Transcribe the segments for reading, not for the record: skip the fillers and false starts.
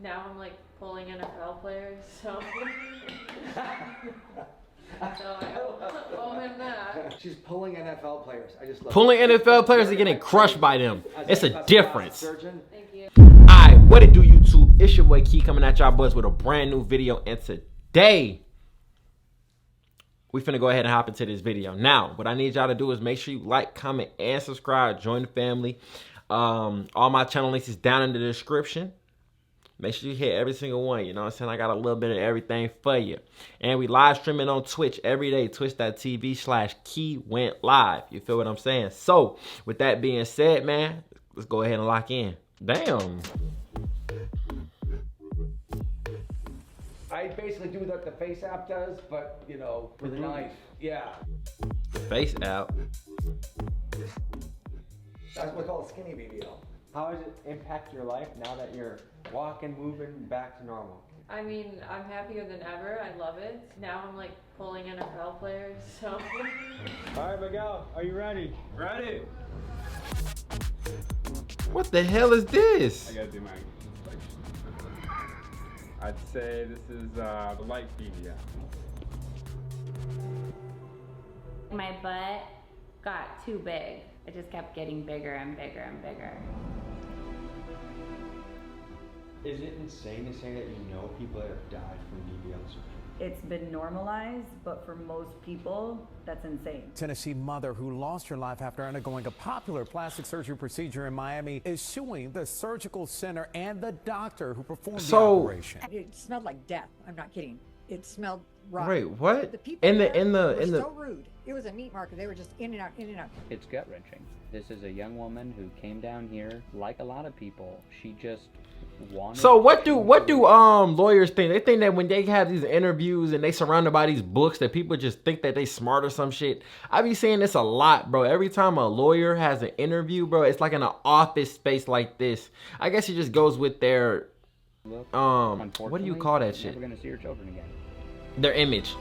now I'm like pulling NFL players, so I owe him that. She's pulling NFL players. I just love Pulling NFL players are getting crushed by them. It's a difference. Thank you. Alright, what it do, YouTube? It's your boy Key coming at y'all boys with a brand new video, and today we finna go ahead and hop into this video. Now, what I need y'all to do is make sure you like, comment, and subscribe. Join the family. All my channel links is down in the description. Make sure you hit every single one. You know what I'm saying? I got a little bit of everything for you. And we live streaming on Twitch every day. Twitch.tv/KeeWentLive. You feel what I'm saying? So, with that being said, man, let's go ahead and lock in. Damn. I basically do what the Face app does, but, you know, with a knife. Yeah. Face out. That's what we call a skinny BBL. How does it impact your life now that you're walking, moving, back to normal? I mean, I'm happier than ever. I love it. Now I'm like pulling NFL players, so. All right, Miguel, are you ready? Ready? What the hell is this? I gotta do my I'd say this is the light BBL. My butt got too big. It just kept getting bigger and bigger and bigger. Is it insane to say that you know people that have died from BBL surgery? It's been normalized, but for most people, that's insane. Tennessee mother who lost her life after undergoing a popular plastic surgery procedure in Miami is suing the surgical center and the doctor who performed the operation. It smelled like death. I'm not kidding. It smelled rotten. Wait, what? The people In the were so rude. It was a meat market. They were just in and out, in and out. It's gut-wrenching. This is a young woman who came down here, like a lot of people. She just wanted. So what do lawyers think? They think that when they have these interviews and they surrounded by these books that people just think that they smart or some shit. I be saying this a lot, bro. Every time a lawyer has an interview, bro, it's like in an office space like this. I guess it just goes with their what do you call that shit? We're gonna see your children again. Their image.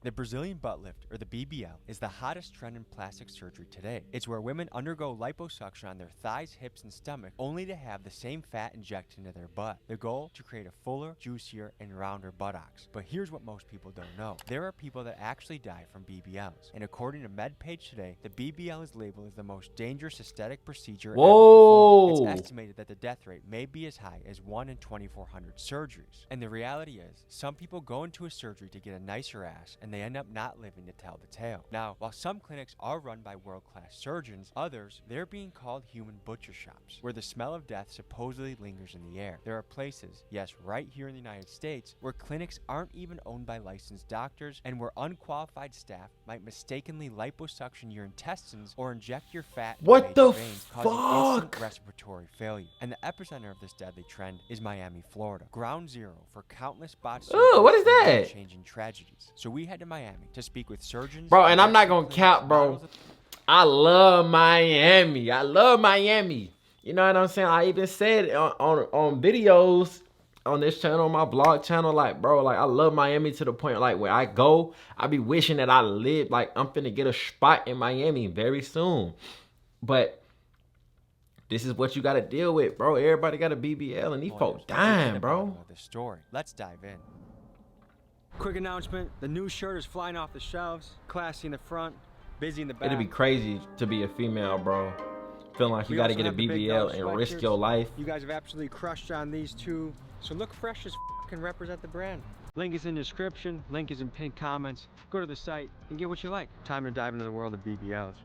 The Brazilian butt lift, or the BBL, is the hottest trend in plastic surgery today. It's where women undergo liposuction on their thighs, hips, and stomach, only to have the same fat injected into their butt. The goal? To create a fuller, juicier, and rounder buttocks. But here's what most people don't know. There are people that actually die from BBLs. And according to MedPage Today, the BBL is labeled as the most dangerous aesthetic procedure ever performed. It's estimated that the death rate may be as high as 1 in 2,400 surgeries. And the reality is, some people go into a surgery to get a nicer ass, and they end up not living to tell the tale. Now, while some clinics are run by world-class surgeons, others, they're being called human butcher shops, where the smell of death supposedly lingers in the air. There are places, yes, right here in the United States, where clinics aren't even owned by licensed doctors, and where unqualified staff might mistakenly liposuction your intestines or inject your fat What the veins, causing instant respiratory failure. And the epicenter of this deadly trend is Miami, Florida, ground zero for countless botched what is that? Changing tragedies. So we had to Miami to speak with surgeons. Bro, and I'm not gonna cap, bro. I love Miami. I love Miami. You know what I'm saying? I even said on videos on this channel, on my vlog channel, like, bro, like, I love Miami to the point, like, where I go, I be wishing that I live, like, I'm finna get a spot in Miami very soon. But this is what you gotta deal with, bro. Everybody got a BBL, and these folks dying, bro. The story. Let's dive in. Quick announcement, the new shirt is flying off the shelves. Classy in the front, busy in the back. It'd be crazy to be a female, bro. Feeling like you gotta get a BBL and risk your life. You guys have absolutely crushed on these two, so look fresh as f and represent the brand. Link is in the description, link is in pinned comments. Go to the site and get what you like. Time to dive into the world of BBLs.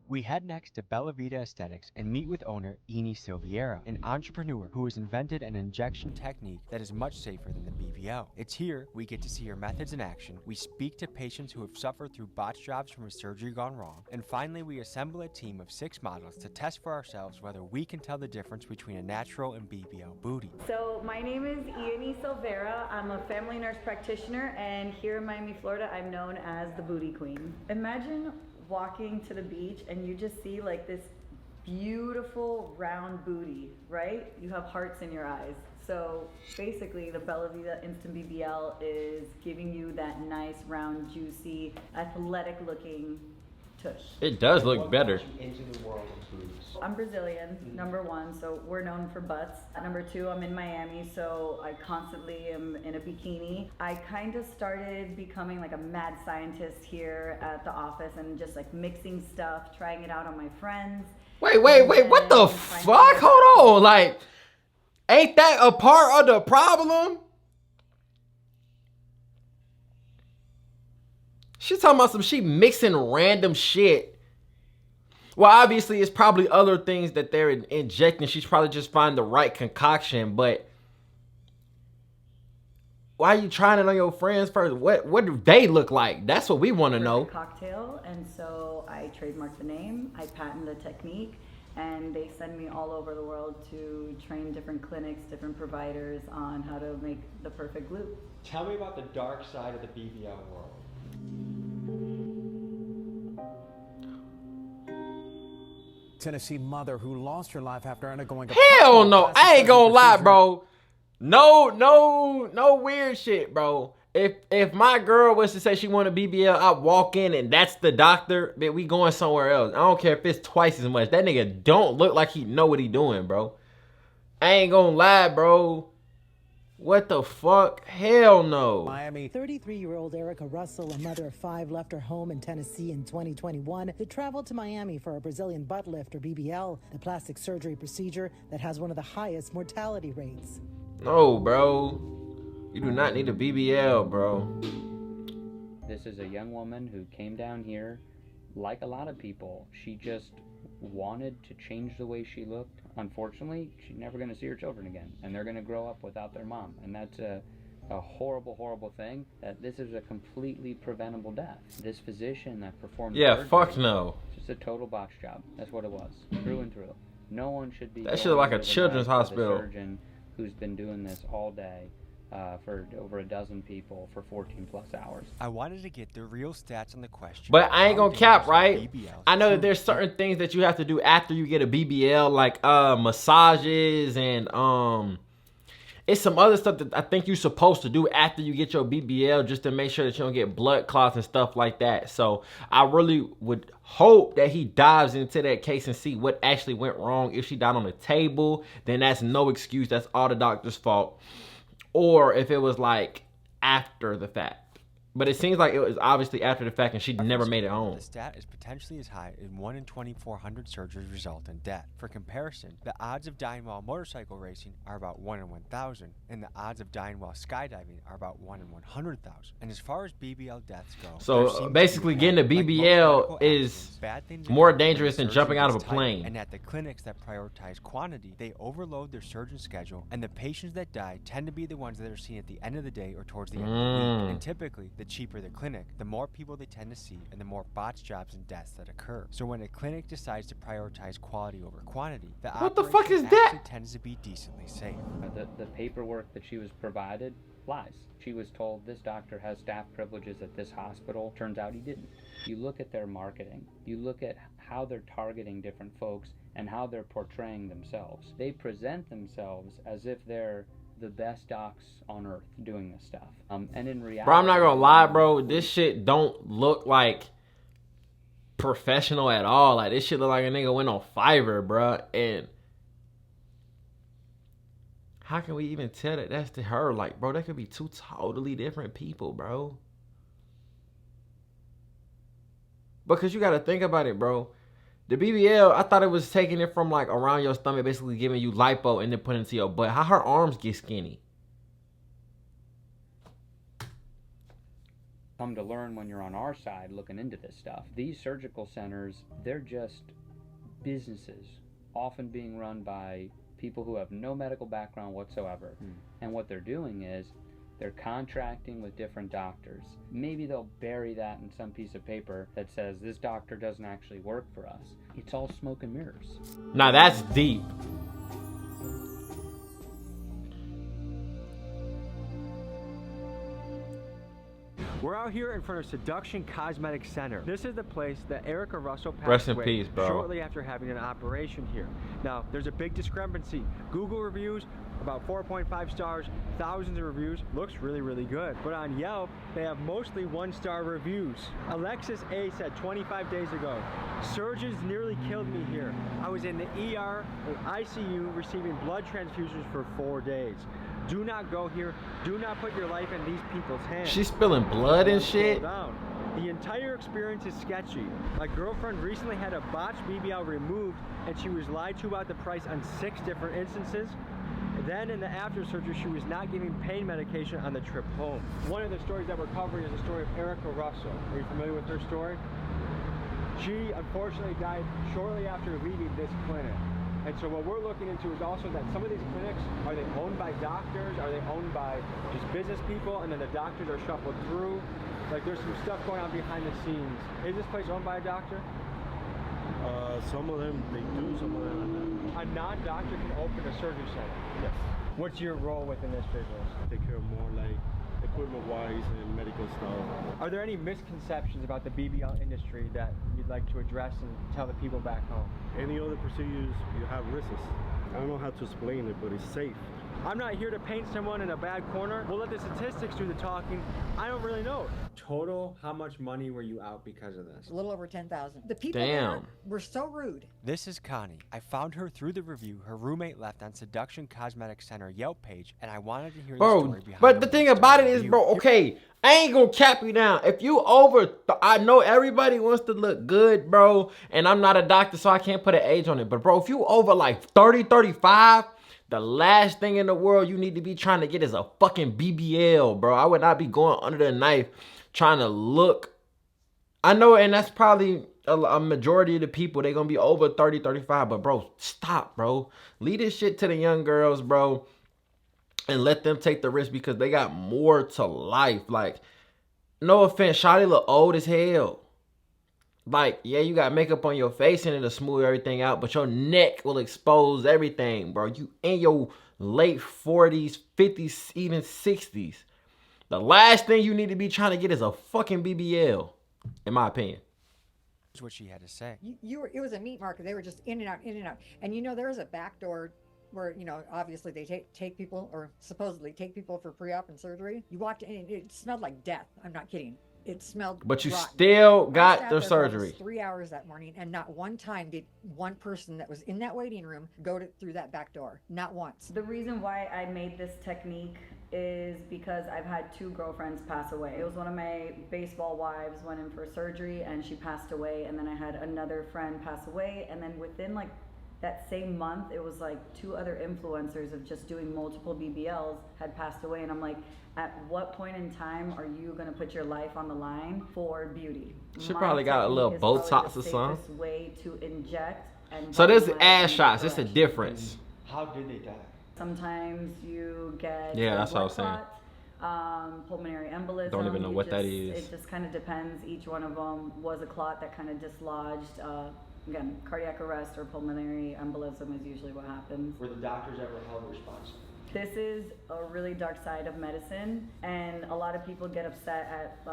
We head next to Bella Vita Aesthetics and meet with owner Eni Silviera, an entrepreneur who has invented an injection technique that is much safer than the BBL. It's here we get to see her methods in action, we speak to patients who have suffered through botched jobs from a surgery gone wrong, and finally we assemble a team of 6 models to test for ourselves whether we can tell the difference between a natural and BBL booty. So my name is Eni Silvera. I'm a family nurse practitioner, and here in Miami, Florida, I'm known as the Booty Queen. Imagine walking to the beach and you just see like this beautiful round booty, right? You have hearts in your eyes. So basically the Bella Vita Instant BBL is giving you that nice, round, juicy, athletic looking tush. It does look better. Into the world of boobs. I'm Brazilian, number one, so we're known for butts. Number two, I'm in Miami, so I constantly am in a bikini. I kind of started becoming like a mad scientist here at the office and just like mixing stuff, trying it out on my friends. Wait, what the fuck? Hold on, like, ain't that a part of the problem? She's talking about she mixing random shit. Well, obviously, it's probably other things that they're injecting. She's probably just finding the right concoction, but why are you trying it on your friends first? What do they look like? That's what we want to know. Cocktail, and so I trademarked the name, I patent the technique, and they send me all over the world to train different clinics, different providers on how to make the perfect glue. Tell me about the dark side of the BBL world. Tennessee mother who lost her life after undergoing a Hell no, I ain't gonna lie, bro. No weird shit, bro. If my girl was to say she want a BBL, I walk in and that's the doctor, but we going somewhere else. I don't care if it's twice as much. That nigga don't look like he know what he doing, bro. I ain't gonna lie, bro. What the fuck? Hell no. Miami. 33-year-old Erica Russell, a mother of 5, left her home in Tennessee in 2021 to travel to Miami for a Brazilian butt lift, or BBL, the plastic surgery procedure that has one of the highest mortality rates. No, bro. You do not need a BBL, bro. This is a young woman who came down here, like a lot of people. She just wanted to change the way she looked. Unfortunately, she's never going to see her children again, and they're going to grow up without their mom, and that's a horrible thing. That this is a completely preventable death. This physician that performed surgery, fuck no. It's just a total botch job. That's what it was, through and through. No one should be. That shit like a children's hospital. Surgeon who's been doing this all day. For over a dozen people for 14 plus hours. I wanted to get the real stats on the question. But I ain't gonna cap, right? I know that there's certain things that you have to do after you get a BBL, like massages and it's some other stuff that I think you're supposed to do after you get your BBL, just to make sure that you don't get blood clots and stuff like that. So I really would hope that he dives into that case and see what actually went wrong. If she died on the table, then that's no excuse. That's all the doctor's fault. Or if it was like after the fact. But it seems like it was obviously after the fact and she never made it home. The stat is potentially as high as 1 in 2,400 surgeries result in death. For comparison, the odds of dying while motorcycle racing are about 1 in 1,000, and the odds of dying while skydiving are about 1 in 100,000. And as far as BBL deaths go, so basically getting a BBL is more dangerous than jumping out of a plane. And at the clinics that prioritize quantity, they overload their surgeon schedule, and the patients that die tend to be the ones that are seen at the end of the day or towards the end of the week. And typically, the cheaper the clinic, the more people they tend to see and the more botched jobs and deaths that occur. So when a clinic decides to prioritize quality over quantity, what the fuck is that? Tends to be decently safe. The paperwork that she was provided lies. She was told this doctor has staff privileges at this hospital. Turns out he didn't. You look at their marketing. You look at how they're targeting different folks and how they're portraying themselves. They present themselves as if they're the best docs on earth doing this stuff. And in reality, bro, I'm not gonna lie, bro. This shit don't look like professional at all. Like, this shit look like a nigga went on Fiverr, bro. And how can we even tell that that's to her? Like, bro, that could be two totally different people, bro. Because you gotta think about it, bro. The BBL, I thought it was taking it from like around your stomach, basically giving you lipo and then putting it into your butt. How her arms get skinny? Come to learn when you're on our side looking into this stuff. These surgical centers, they're just businesses, often being run by people who have no medical background whatsoever. And what they're doing is they're contracting with different doctors. Maybe they'll bury that in some piece of paper that says this doctor doesn't actually work for us. It's all smoke and mirrors. Now that's deep. We're out out here in front of Seduction Cosmetic Center. This is the place that Erica Russell passed Rest in away peace, bro. shortly after having an operation here. Now, there's a big discrepancy. Google reviews, about 4.5 stars, thousands of reviews, looks really, really good. But on Yelp, they have mostly 1-star reviews. Alexis A said 25 days ago, surgeons nearly killed me here. I was in the ER and ICU receiving blood transfusions for 4 days. Do not go here. Do not put your life in these people's hands. She's spilling blood and shit. The entire experience is sketchy. My girlfriend recently had a botched BBL removed and she was lied to about the price on 6 different instances. Then in the after surgery, she was not giving pain medication on the trip home. One of the stories that we're covering is the story of Erica Russell. Are you familiar with her story? She unfortunately died shortly after leaving this clinic. And so what we're looking into is also that some of these clinics, are they owned by doctors? Are they owned by just business people? And then the doctors are shuffled through? Like there's some stuff going on behind the scenes. Is this place owned by a doctor? Some of them they do, some of them a non-doctor can open a surgery center? Yes. What's your role within this business? Take care of more like equipment-wise and medical stuff. Are there any misconceptions about the BBL industry that you'd like to address and tell the people back home? Any other procedures, you have risks. I don't know how to explain it, but it's safe. I'm not here to paint someone in a bad corner. We'll let the statistics do the talking. I don't really know. Total, how much money were you out because of this? A little over 10,000. The people Damn. there were so rude. This is Connie. I found her through the review her roommate left on Seduction Cosmetic Center Yelp page, and I wanted to hear the story behind but the thing about it is, bro, okay, I ain't gonna cap you down. If you I know everybody wants to look good, bro, and I'm not a doctor, so I can't put an age on it. But, bro, if you over like 30, 35, the last thing in the world you need to be trying to get is a fucking BBL, bro. I would not be going under the knife trying to look. I know, and that's probably a majority of the people. They're going to be over 30, 35. But, bro, stop, bro. Leave this shit to the young girls, bro, and let them take the risk because they got more to life. Like, no offense, shawty look old as hell. Like, yeah, you got makeup on your face and it'll smooth everything out, but your neck will expose everything, bro. You in your late 40s, 50s, even 60s. The last thing you need to be trying to get is a fucking BBL, in my opinion. That's what she had to say. It was a meat market. They were just in and out, in and out. And you know, there was a back door where, you know, obviously they take people, or supposedly take people for pre-op and surgery. You walked in and it smelled like death. I'm not kidding. It smelled But you rotten. still got the I sat there for surgery. almost 3 hours that morning, and not one time did one person that was in that waiting room go through that back door. Not once. The reason why I made this technique is because I've had 2 girlfriends pass away. It was one of my baseball wives went in for surgery and she passed away, and then I had another friend pass away, and then within like that same month, it was like 2 other influencers of just doing multiple BBLs had passed away, and I'm like, at what point in time are you gonna put your life on the line for beauty? She probably got a little Botox or something. Safest way to inject and So this is vitalize ass and shots. It's a correct. difference. How did they die? Sometimes you get Yeah, a that's what I blood was saying. clot, pulmonary embolism. Don't even know You what that just- is. It just kind of depends. Each one of them was a clot that kind of dislodged. Again, cardiac arrest or pulmonary embolism is usually what happens. Were the doctors ever held responsible? This is a really dark side of medicine, and a lot of people get upset at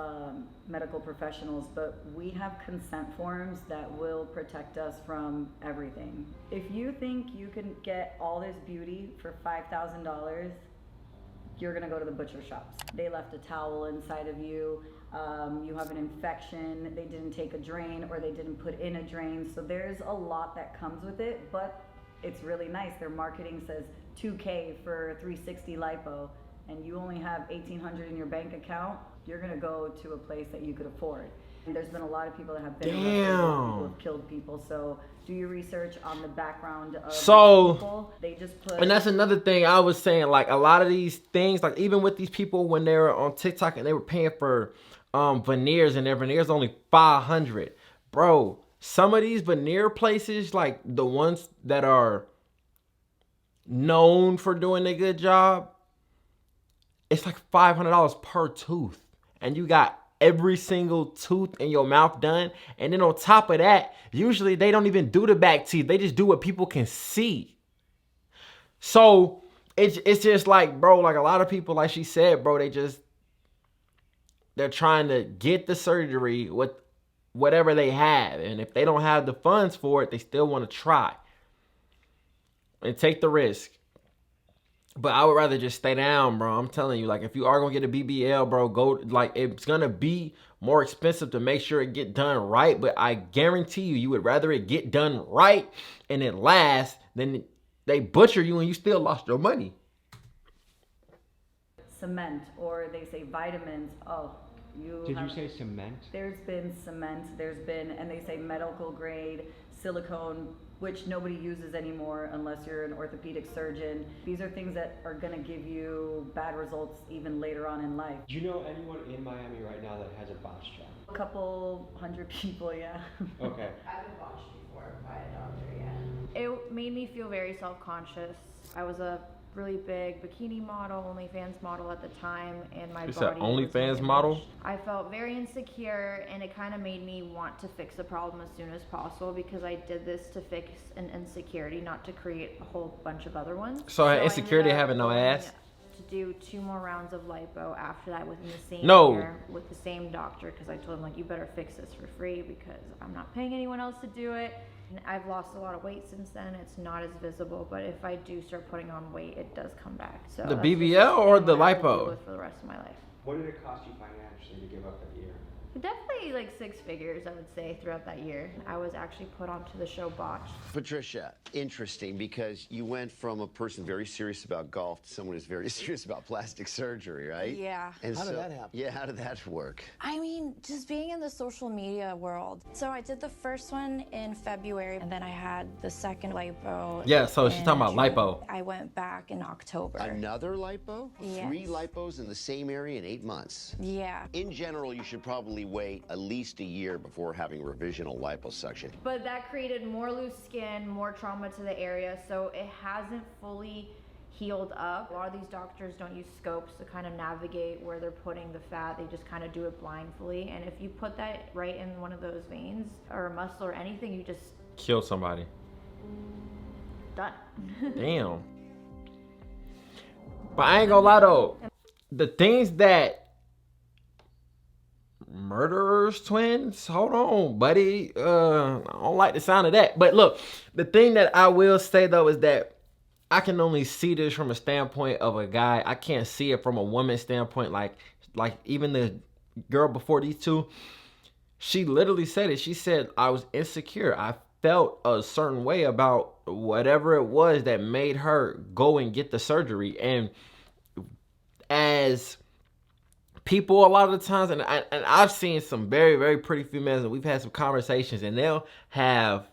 medical professionals, but we have consent forms that will protect us from everything. If you think you can get all this beauty for $5,000, you're gonna go to the butcher shops. They left a towel inside of you. You have an infection, they didn't take a drain, or they didn't put in a drain. So there's a lot that comes with it, but it's really nice. Their marketing says $2K for 360 lipo, and you only have $1,800 in your bank account. You're gonna go to a place that you could afford. And there's been a lot of people that have been arrested, people have killed people. So do your research on the background of people. They just put. And that's another thing I was saying, like a lot of these things, like even with these people when they were on TikTok and they were paying for veneers, and their veneers only $500. Bro, some of these veneer places, like the ones that are known for doing a good job, it's like $500 per tooth, and you got every single tooth in your mouth done. And then on top of that, usually they don't even do the back teeth. They just do what people can see. So it's just like, bro, like a lot of people, like she said, bro, they just they're trying to get the surgery with whatever they have. And if they don't have the funds for it, they still want to try and take the risk. But I would rather just stay down, bro. I'm telling you, like, if you are going to get a BBL, bro, go, like, it's going to be more expensive to make sure it get done right. But I guarantee you, you would rather it get done right and it lasts than they butcher you and you still lost your money. Cement, or they say vitamins. Oh, Did you say cement? There's been cement, and they say medical grade silicone, which nobody uses anymore unless you're an orthopedic surgeon. These are things that are gonna give you bad results even later on in life. Do you know anyone in Miami right now that has a botched job? A couple hundred people, yeah. Okay. I've been botched before by a doctor, yeah. It made me feel very self-conscious. I was a really big bikini model, OnlyFans model at the time, and my It's body an OnlyFans model? I felt very insecure, and it kind of made me want to fix the problem as soon as possible because I did this to fix an insecurity, not to create a whole bunch of other ones. So insecurity having no ass? To do 2 more rounds of lipo after that within the same year with the same doctor, because I told him, like, you better fix this for free because I'm not paying anyone else to do it. And I've lost a lot of weight since then. It's not as visible, but if I do start putting on weight, it does come back. So The that's BBL or the what I will lipo? deal with for the rest of my life. What did it cost you financially to give up that year? Definitely like 6 figures, I would say, throughout that year. I was actually put onto the show Botched. Patricia, interesting, because you went from a person very serious about golf to someone who's very serious about plastic surgery, right? Yeah. And How did that happen? Yeah, how did that work? I mean, just being in the social media world. So I did the first one in February, and then I had the second lipo. Yeah, so she's in talking about June. lipo. I went back in October. Another lipo? Yes. 3 lipos in the same area in 8 months? Yeah. In general, you should probably wait at least a year before having revisional liposuction. But that created more loose skin, more trauma to the area, so it hasn't fully healed up. A lot of these doctors don't use scopes to kind of navigate where they're putting the fat. They just kind of do it blindly. And if you put that right in one of those veins or a muscle or anything, you just Kill somebody. done. Damn. But I ain't gonna lie though. The things that murderers twins, hold on, buddy. I don't like the sound of that. But look, the thing that I will say though is that I can only see this from a standpoint of a guy. I can't see it from a woman's standpoint. Like even the girl before these two, she literally said it. She said, I was insecure. I felt a certain way about whatever it was that made her go and get the surgery. And as people, a lot of the times, and I've seen some very, very pretty females, and we've had some conversations, and they'll have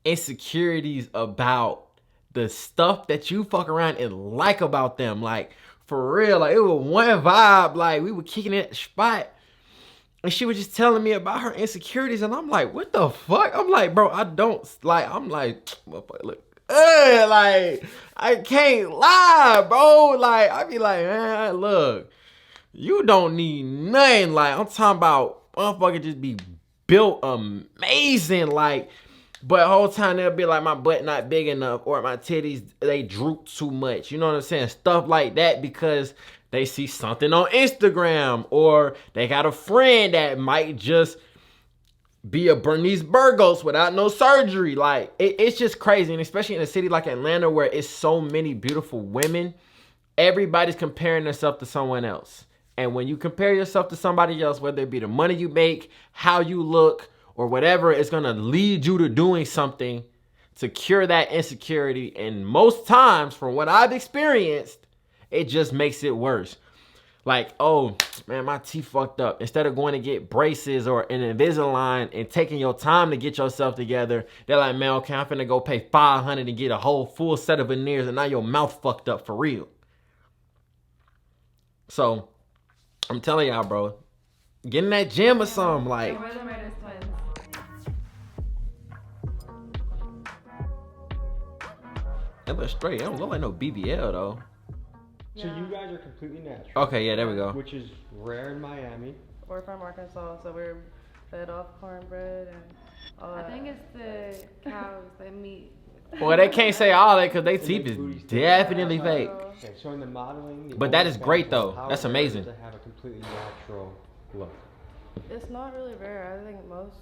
insecurities about the stuff that you fuck around and like about them. Like, for real, like, it was one vibe, like, we were kicking it at the spot, and she was just telling me about her insecurities, and I'm like, what the fuck? I'm like, bro, I don't, like, I'm like, motherfucker, look, like, I can't lie, bro. Like, I be like, man, look, you don't need nothing. Like, I'm talking about motherfucker just be built amazing. Like, but the whole time they'll be like, my butt not big enough, or my titties, they droop too much. You know what I'm saying? Stuff like that because they see something on Instagram, or they got a friend that might just be a Bernice Burgos without no surgery. Like, it's just crazy. And especially in a city like Atlanta where it's so many beautiful women, everybody's comparing themselves to someone else. And when you compare yourself to somebody else, whether it be the money you make, how you look, or whatever, it's going to lead you to doing something to cure that insecurity. And most times, from what I've experienced, it just makes it worse. Like, oh, man, my teeth fucked up. Instead of going to get braces or an Invisalign and taking your time to get yourself together, they're like, man, okay, I'm finna go pay $500 and get a whole full set of veneers, and now your mouth fucked up for real. So, I'm telling y'all, bro, get in that gym or something, like. We're the Murders twins. It looks straight. It don't look like no BBL, though. So you guys are completely natural. Okay, yeah, there we go. Which is rare in Miami. We're from Arkansas, so we're fed off cornbread and all that. I think it's the cows that meat. Well, they can't say all that because their teeth is definitely fake. Okay, so in the modeling, But that is great, though. That's amazing. To have a completely natural look? It's not really rare. I think most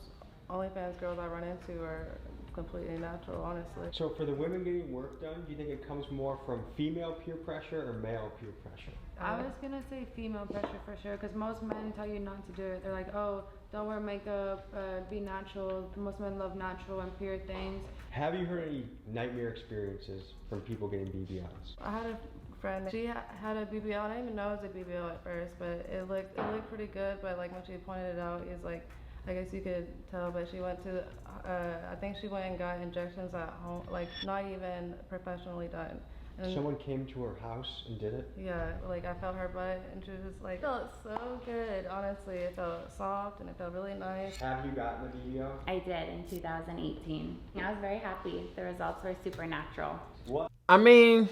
OnlyFans girls I run into are completely natural, honestly. So for the women getting work done, do you think it comes more from female peer pressure or male peer pressure? I was gonna say female pressure for sure, because most men tell you not to do it. They're like, oh, don't wear makeup, be natural. Most men love natural and pure things. Have you heard any nightmare experiences from people getting BBLs? I had a friend, she had a BBL. I didn't even know it was a BBL at first, but it looked pretty good. But like when she pointed it out, it was like, I guess you could tell, but she went to, I think she went and got injections at home, like not even professionally done. And someone came to her house and did it? Yeah, like I felt her butt and she was just like, it felt so good, honestly. It felt soft and it felt really nice. Have you gotten a BBL? I did in 2018. I was very happy. The results were supernatural. What? I mean,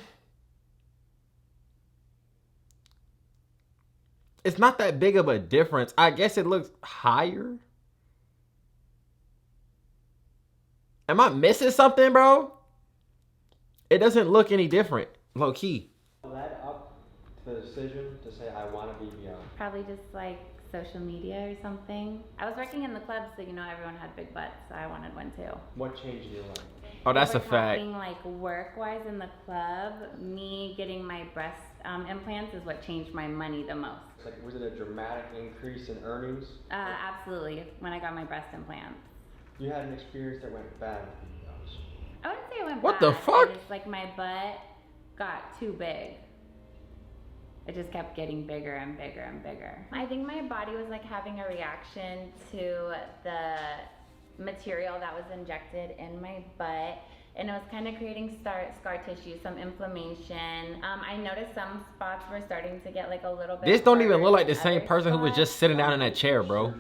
it's not that big of a difference. I guess it looks higher. Am I missing something, bro? It doesn't look any different, low key. Led up to the decision to say, I want a BBL? Probably just like social media or something. I was working in the club, so you know everyone had big butts, so I wanted one too. What changed in your life? Oh, that's a We're fact. talking like work-wise in the club, me getting my breast implants is what changed my money the most. Like, was it a dramatic increase in earnings? Absolutely, when I got my breast implants. You had an experience that went bad with BBLs. I wouldn't say it went What bad. the fuck? It's like my butt got too big. It just kept getting bigger and bigger and bigger. I think my body was like having a reaction to the material that was injected in my butt, and it was kind of creating scar tissue, some inflammation. I noticed some spots were starting to get like a little bit. This don't even look like the than same other person who was just sitting down in that chair, bro.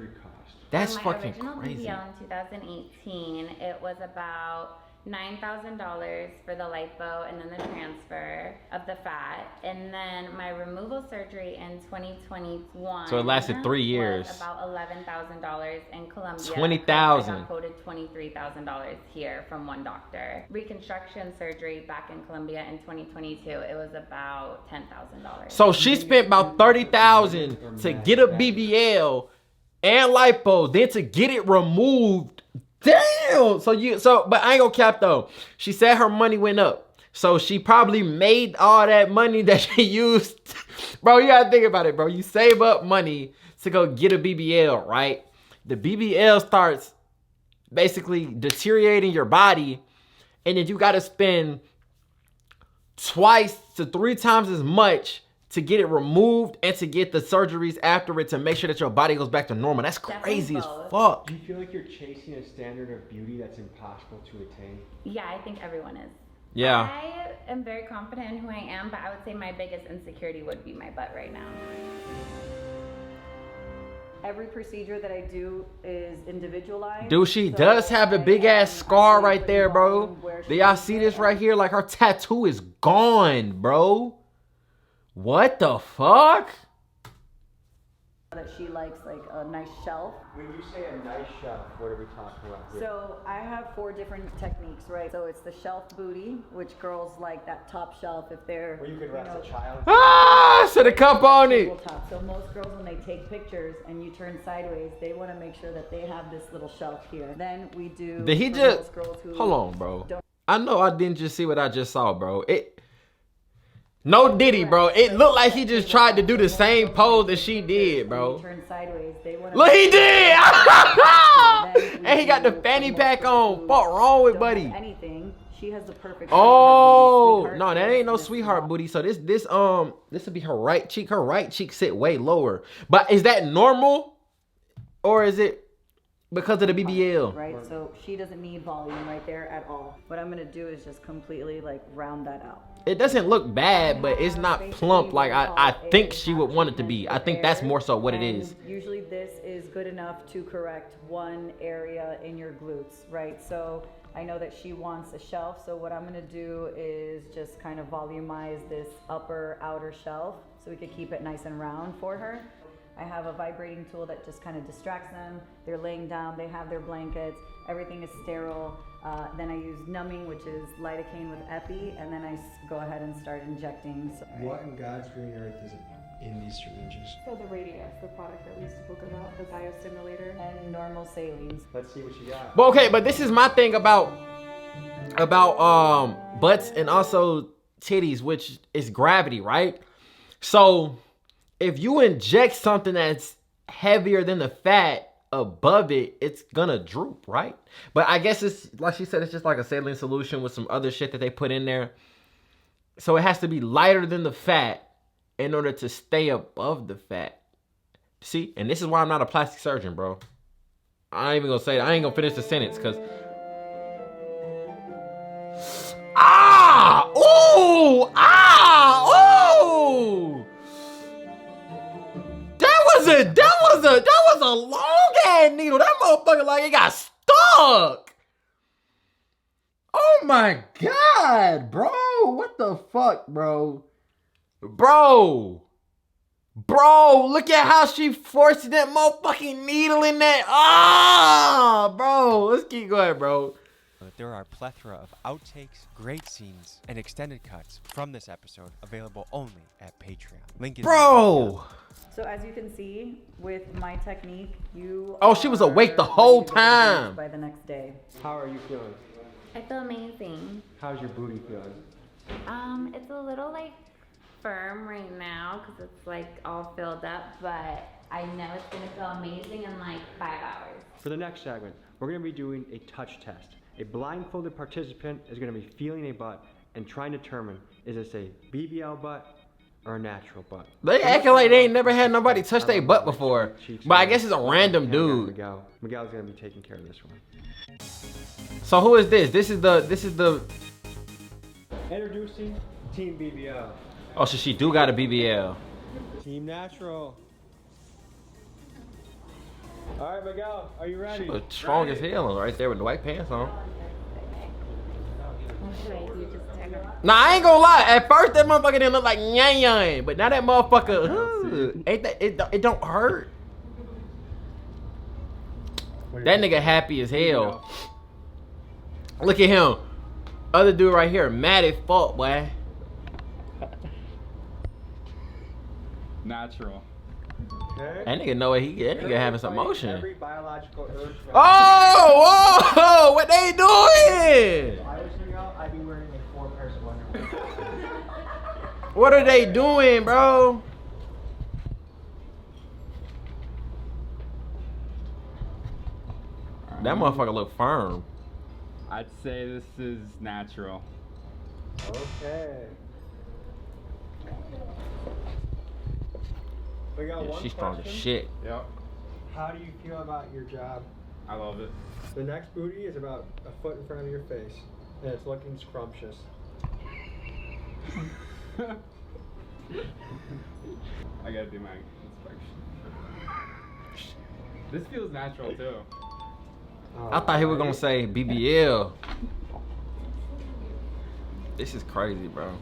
That's my fucking original crazy. BBL in 2018, it was about $9,000 for the lipo and then the transfer of the fat, and then my removal surgery in 2021. So it lasted 3 years. Was about $11,000 in Colombia. $20,000. I got quoted $23,000 here from one doctor. Reconstruction surgery back in Colombia in 2022. It was about $10,000. So she spent about $30,000 to get a BBL and lipo, then to get it removed. Damn. But I ain't gonna cap though. She said her money went up, so she probably made all that money that she used. Bro, you gotta think about it, bro. You save up money to go get a BBL, right? The BBL starts basically deteriorating your body, and then you gotta spend 2 to 3 times as much to get it removed and to get the surgeries after it to make sure that your body goes back to normal. That's crazy as fuck. Do you feel like you're chasing a standard of beauty that's impossible to attain? Yeah, I think everyone is. Yeah. I am very confident in who I am, but I would say my biggest insecurity would be my butt right now. Every procedure that I do is individualized. Dude, she does have a big ass scar right there, bro. Do y'all see this right here? Like her tattoo is gone, bro. What the fuck? That she likes like a nice shelf. When you say a nice shelf, what are we talking about here? So I have 4 different techniques, right? So it's the shelf booty, which girls like that top shelf if they're. Where you could rest a child. Ah, so the cup on it. So most girls, when they take pictures and you turn sideways, they want to make sure that they have this little shelf here. Then we do. Did he for just? those girls who Hold on, bro. don't- I know I didn't just see what I just saw, bro. No Diddy, bro. It looked like he just tried to do the same pose that she did, bro. Turn sideways, they want to. Look, he did! And he got the fanny pack on. What wrong with buddy? Anything. She has the perfect. Oh no, that ain't no sweetheart booty. So this would be her right cheek. Her right cheek sit way lower. But is that normal, or is it because of the BBL? Right, so she doesn't need volume right there at all. What I'm gonna do is just completely like round that out. It doesn't look bad, but it's not plump like I think she would want it to be. I think that's more so what it is. Usually this is good enough to correct one area in your glutes, right? So I know that she wants a shelf, so what I'm gonna do is just kind of volumize this upper outer shelf so we could keep it nice and round for her. I have a vibrating tool that just kind of distracts them. They're laying down, they have their blankets, everything is sterile. Then I use numbing, which is lidocaine with epi, and then I go ahead and start injecting. What in God's green earth is in these syringes. So the Radius, the product that we used to book about, the biostimulator. And normal salines. Let's see what you got. But okay, but this is my thing about butts and also titties, which is gravity, right? So if you inject something that's heavier than the fat above it, it's gonna droop, right? But I guess it's like she said, it's just like a saline solution with some other shit that they put in there. So it has to be lighter than the fat in order to stay above the fat. See, and this is why I'm not a plastic surgeon, bro. I ain't even gonna say that. I ain't gonna finish the sentence because ooh! That was a long ass needle. That motherfucker like it got stuck. Oh my god, bro. What the fuck, bro? Bro, look at how she forced that motherfucking needle in that. Bro. Let's keep going, bro. There are a plethora of outtakes, great scenes, and extended cuts from this episode available only at Patreon. Link is bro. So as you can see, with my technique, you she was awake the whole time. By the next day. How are you feeling? I feel amazing. How's your booty feeling? It's a little like firm right now because it's like all filled up, but I know it's gonna feel amazing in like 5 hours. For the next segment, we're gonna be doing a touch test. A blindfolded participant is gonna be feeling a butt and trying to determine, is this a BBL butt or a natural butt? They acting like they ain't never had nobody touch their butt before. But I guess it's a random dude. Miguel's gonna be taking care of this one. So who is this? This is the Introducing Team BBL. Oh, so she do got a BBL. Team Natural. All right, Miguel, are you ready? She was strong as hell right there with the white pants on. Nah, I ain't gonna lie. At first, that motherfucker didn't look like yan, but now that motherfucker, ain't that it don't hurt. That nigga happy as hell. Look at him. Other dude right here, mad as fuck, boy. Natural. Okay. That nigga know what that nigga having some motion. Every biological urge. Oh, what they doing? If I was Miguel, I'd be wearing like 4 pairs of underwear. What are they doing, bro? That motherfucker look firm. I'd say this is natural. Okay. We got one She's strong as question. shit. Yep. How do you feel about your job? I love it. The next booty is about a foot in front of your face, and it's looking scrumptious. I gotta do my inspection. This feels natural too. I thought he was gonna say BBL. This is crazy, bro.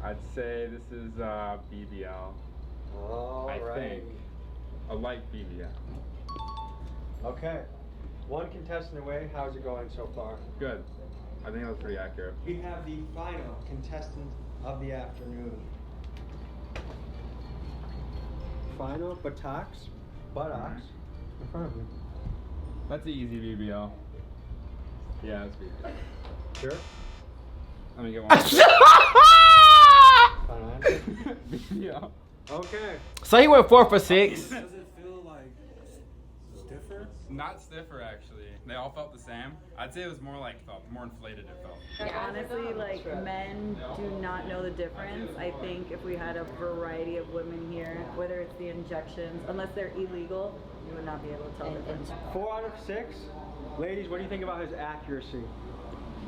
I'd say this is BBL. I think. A light BBL. Okay. One contestant away. How's it going so far? Good. I think that was pretty accurate. We have the final contestant of the afternoon. Final buttocks in front of you. That's an easy BBL. Yeah, that's BBL. Sure? Let me get one. Final answer? BBL. Okay. So he went 4 for 6. Does it feel like stiffer? Not stiffer, actually. They all felt the same. I'd say it was more like more inflated. It felt. Honestly, like men do not know the difference. I think if we had a variety of women here, whether it's the injections, unless they're illegal, you would not be able to tell the difference. 4 out of 6. Ladies, what do you think about his accuracy?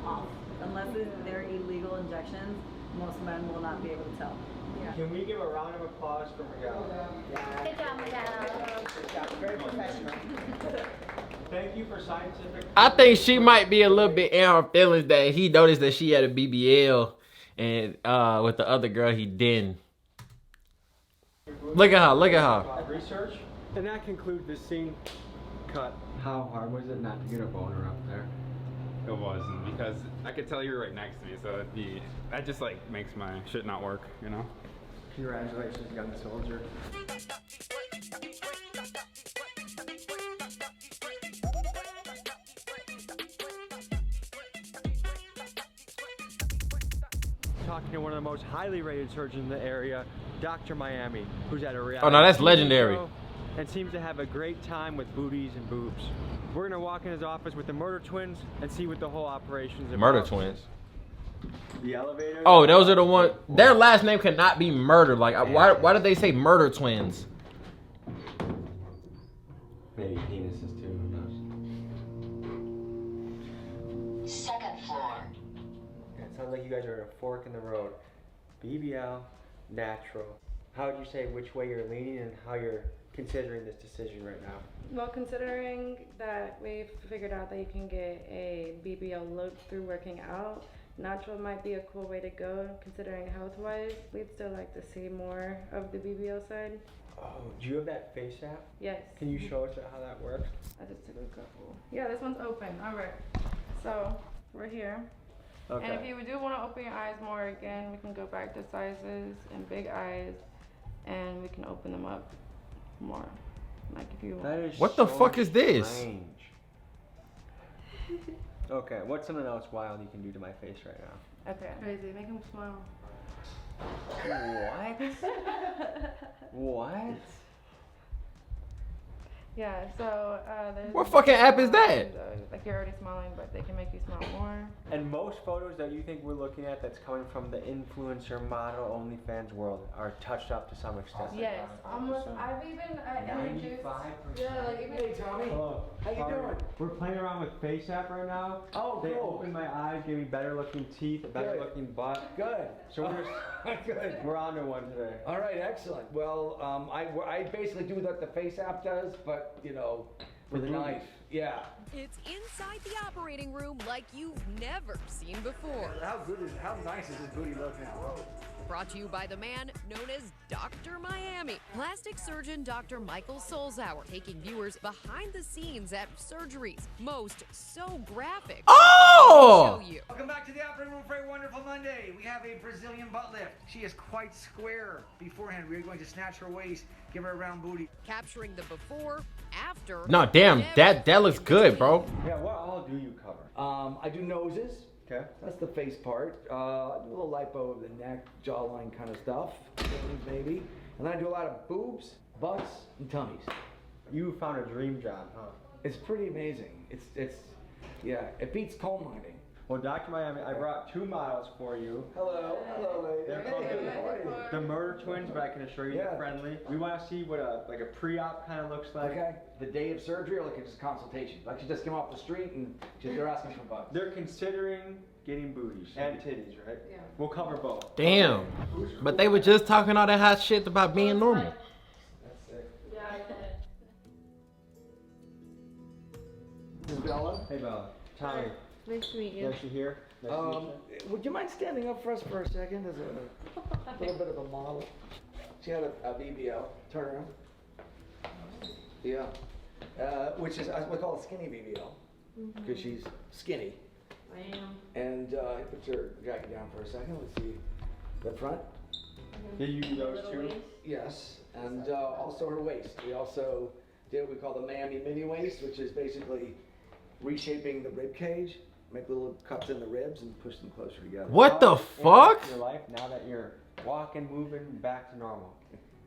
Off. Unless they're illegal injections, most men will not be able to tell. Can we give a round of applause for Miguel? Good job, Miguel. Good job. Very professional. Thank you for scientific. I think she might be a little bit in her feelings that he noticed that she had a BBL, and with the other girl he didn't. Look at her. Look at her. Research. And that concludes this scene cut. How hard was it not to get a boner up there? it wasn't, because I could tell you were right next to me, so that just like makes my shit not work, you know? Congratulations, young soldier. Talking to one of the most highly rated surgeons in the area, Dr. Miami, who's at a reality Oh no, that's TV legendary. show and seems to have a great time with booties and boobs. We're gonna walk in his office with the murder twins and see what the whole operation's about. Murder twins. The elevator. Oh, those are the ones. Their last name cannot be murder. Like, why did they say murder twins? Maybe penises too. Who knows? Second floor. Yeah, it sounds like you guys are at a fork in the road. BBL, natural. How would you say which way you're leaning and how you're considering this decision right now? Well, considering that we've figured out that you can get a BBL look through working out, natural might be a cool way to go. Considering health-wise, we'd still like to see more of the BBL side. Oh, do you have that face app? Yes. Can you show us how that works? I just took a couple. Yeah, this one's open. All right. So we're here. Okay. And if you do want to open your eyes more again, we can go back to sizes and big eyes, and we can open them up more. Like if you. That is What the so fuck is this? strange. Okay, what's something else wild you can do to my face right now? Okay. Crazy. Make him smile. What? What? Yeah. So there's. What fucking app is that? Like you're already smiling, but they can make you smile more. And most photos that you think we're looking at that's coming from the influencer model OnlyFans world are touched up to some extent. Yes, almost. I've even introduced. 95%. Yeah, like even. Hey, Tommy. Hello. How you doing? We're playing around with Face App right now. Oh, They cool. opened my eyes, gave me better looking teeth, a better Good. looking butt. Good. So Good. we're on to one today. All right, excellent. Well, I basically do what the Face app does, but you know, with a knife. Yeah. It's inside the operating room like you've never seen before. How nice does this booty look now? Brought to you by the man known as Dr. Miami, plastic surgeon Dr. Michael Solzauer, taking viewers behind the scenes at surgeries, most so graphic. Oh! Show you. Welcome back to the operating room for a wonderful Monday. We have a Brazilian butt lift. She is quite square beforehand. We're going to snatch her waist, give her a round booty. Capturing the before, after. No, damn, that looks good, bro. Yeah, what all do you cover? I do noses. Okay. That's the face part. I do a little lipo of the neck, jawline kind of stuff, maybe. And then I do a lot of boobs, butts, and tummies. You found a dream job, huh? It's pretty amazing. Yeah, it beats coal mining. Well, Dr. Miami, I brought two models for you. Hello, lady. They're called the Murder Twins, but I can assure you they're friendly. We want to see what a pre-op kind of looks like. Okay. The day of surgery or like just consultation? Like she just came off the street and they're asking for butts. They're considering getting booties and titties, right? Yeah. We'll cover both. Damn. But they were just talking all that hot shit about being normal. That's it. Yeah, I get it. This is Bella. Hey, Bella. Tommy. Nice to meet you. Nice to hear. Nice to meet you. Would you mind standing up for us for a second as a little bit of a model? She had a BBL. Turn around. Yeah. Which is, we call it skinny BBL. Because she's skinny. I am. And put your jacket down for a second. Let's see the front. Did you do those two? Yes. And also her waist. We also did what we call the Miami mini waist, which is basically reshaping the rib cage. Make little cuts in the ribs and push them closer together. What the fuck? Your life now that you're walking, moving, back to normal.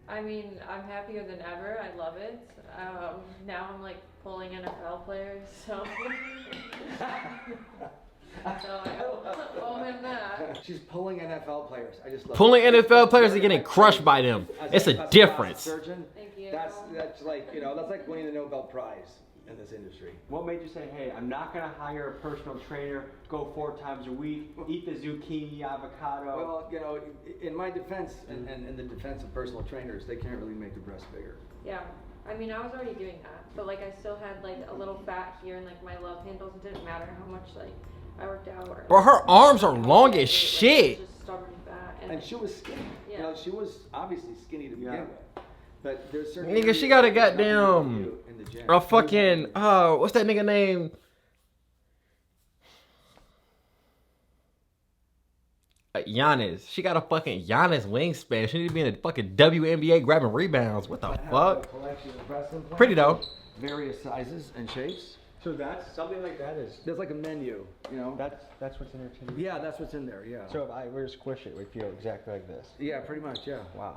I mean, I'm happier than ever. I love it. Now I'm like pulling NFL players, so. So I'm in that. She's pulling NFL players. I just love Pulling it. NFL players and getting crushed by them. It's a difference. Surgeon, Thank you. that's like, you know, that's like winning the Nobel Prize in this industry. What made you say, hey, I'm not going to hire a personal trainer, go 4 times a week, eat the zucchini, avocado? Well, you know, in my defense, and in the defense of personal trainers, they can't really make the breast bigger. Yeah. I mean, I was already doing that, but like I still had like a little fat here and like my love handles. It didn't matter how much like I worked out. Or, Bro, her arms are long as shit. Just stubborn fat. And she was skinny. Yeah. You know, she was obviously skinny to begin with. But there's certain Nigga, she got a goddamn, a fucking, what's that nigga name? Giannis. She got a fucking Giannis wingspan. She need to be in a fucking WNBA grabbing rebounds. What the I have a fuck? collection of breast implants. Pretty though. Various sizes and shapes. So that's something like that is. There's like a menu, you know. That's what's in there too. Yeah, that's what's in there. Yeah. So if I were to squish it, it would feel exactly like this. Yeah, pretty much. Yeah. Wow.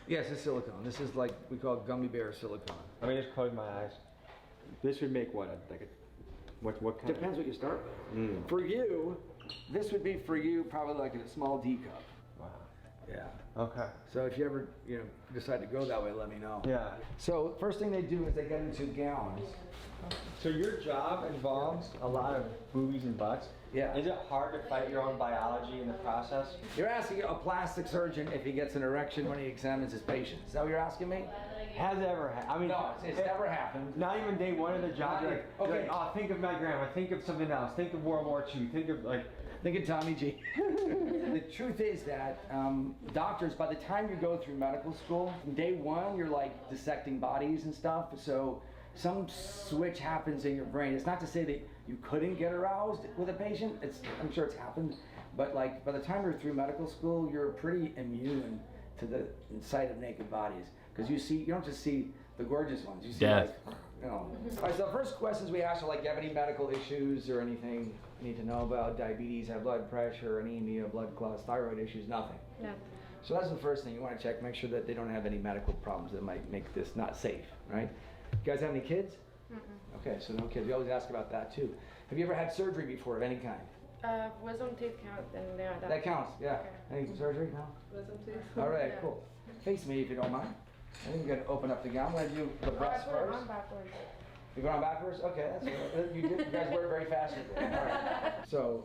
Yes, it's silicone. This is like we call it gummy bear silicone. Let me just close my eyes. This would make what? What kind? Depends what you start with. For you, this would be for you probably like in a small D cup. Wow. Yeah. Okay. So if you ever decide to go that way, let me know. Yeah. So first thing they do is they get into gowns. So your job involves a lot of boobies and butts. Yeah. Is it hard to fight your own biology in the process? You're asking a plastic surgeon if he gets an erection when he examines his patient. Is that what you're asking me? Has it ever happened? I mean, no, it's never happened. Not even day one of the job. You're like, Okay. you're like, oh, think of my grandma. Think of something else. Think of World War II. Think of like. Think of Tommy G. The truth is that doctors, by the time you go through medical school, day one, you're like dissecting bodies and stuff. So some switch happens in your brain. It's not to say that you couldn't get aroused with a patient. I'm sure it's happened. But like by the time you're through medical school, you're pretty immune to the sight of naked bodies. Because you don't just see the gorgeous ones. You see like, All right, so the first questions we ask are like, do you have any medical issues or anything you need to know about? Diabetes, high blood pressure, anemia, blood clots, thyroid issues, nothing. Yeah. So that's the first thing you want to check. Make sure that they don't have any medical problems that might make this not safe, right? You guys have any kids? Okay, so no kids. We always ask about that too. Have you ever had surgery before of any kind? Wisdom teeth count, then yeah. That counts, yeah. Okay. Any surgery? No? Wisdom teeth. All right, Yeah. cool. Face me if you don't mind. I think we're gonna open up the gown. I'm gonna do the breast I put it first. on backwards. You're going on backwards? Okay, that's good. You guys work very fast. All right. So,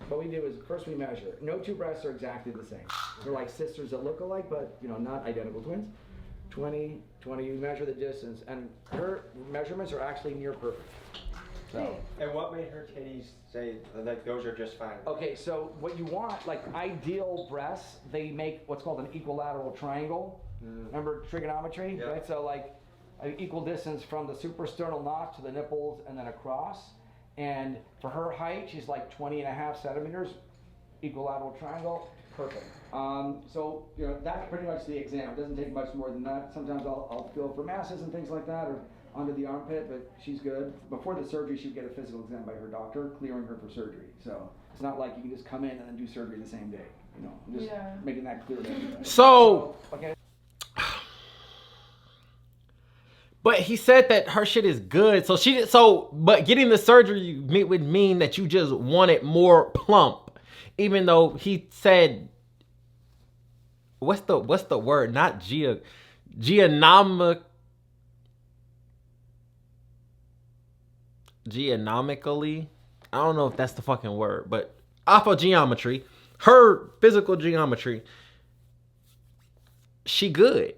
what we do is first we measure. No two breasts are exactly the same. They're like sisters that look alike, but not identical twins. 20, you measure the distance, and her measurements are actually near perfect. So. And what made her titties say like those are just fine? Okay, so what you want, like ideal breasts, they make what's called an equilateral triangle. Remember trigonometry, right? So like an equal distance from the suprasternal notch to the nipples and then across. And for her height, she's like 20.5 centimeters, equilateral triangle, perfect. So that's pretty much the exam. It doesn't take much more than that. Sometimes I'll feel for masses and things like that, or under the armpit, but she's good. Before the surgery, she'd get a physical exam by her doctor, clearing her for surgery. So it's not like you can just come in and then do surgery the same day. I'm just making that clear to everybody. So. Okay. But he said that her shit is good. But getting the surgery would mean that you just want it more plump. Even though he said, what's the word? Not geonomically. I don't know if that's the fucking word, but off of geometry, her physical geometry, she good.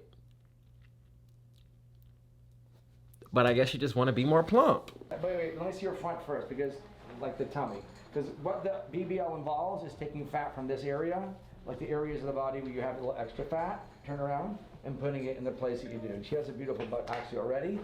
But I guess you just want to be more plump. Wait, let me see your front first, because like the tummy. Because what the BBL involves is taking fat from this area, like the areas of the body where you have a little extra fat, turn around, and putting it in the place that you do. And she has a beautiful butt actually already.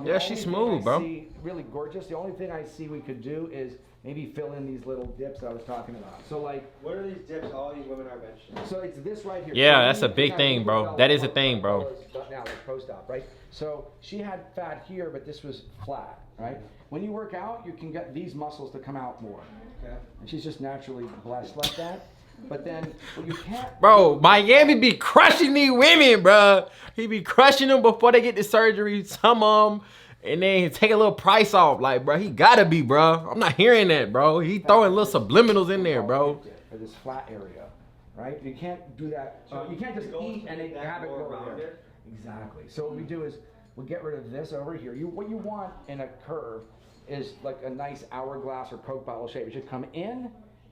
Yeah, she's smooth, bro. Really gorgeous. The only thing I see we could do is maybe fill in these little dips that I was talking about. So like, what are these dips all these women are mentioning? So it's this right here. Yeah, that's a big thing, bro. That is a thing, bro. Now, like post-op, right? So she had fat here, but this was flat, right? When you work out, you can get these muscles to come out more. Okay. And she's just naturally blessed like that. But then what you can't. Bro, Miami be crushing these women, bro. He be crushing them before they get the surgery. Some of them. And then take a little price off. Like, bro, he gotta be, bro. I'm not hearing that, bro. He throwing little subliminals in there, bro. For this flat area, right? You can't do that. You can't just eat and then have it go there. Exactly. So what we do is we get rid of this over here. What you want in a curve is like a nice hourglass or Coke bottle shape. It should come in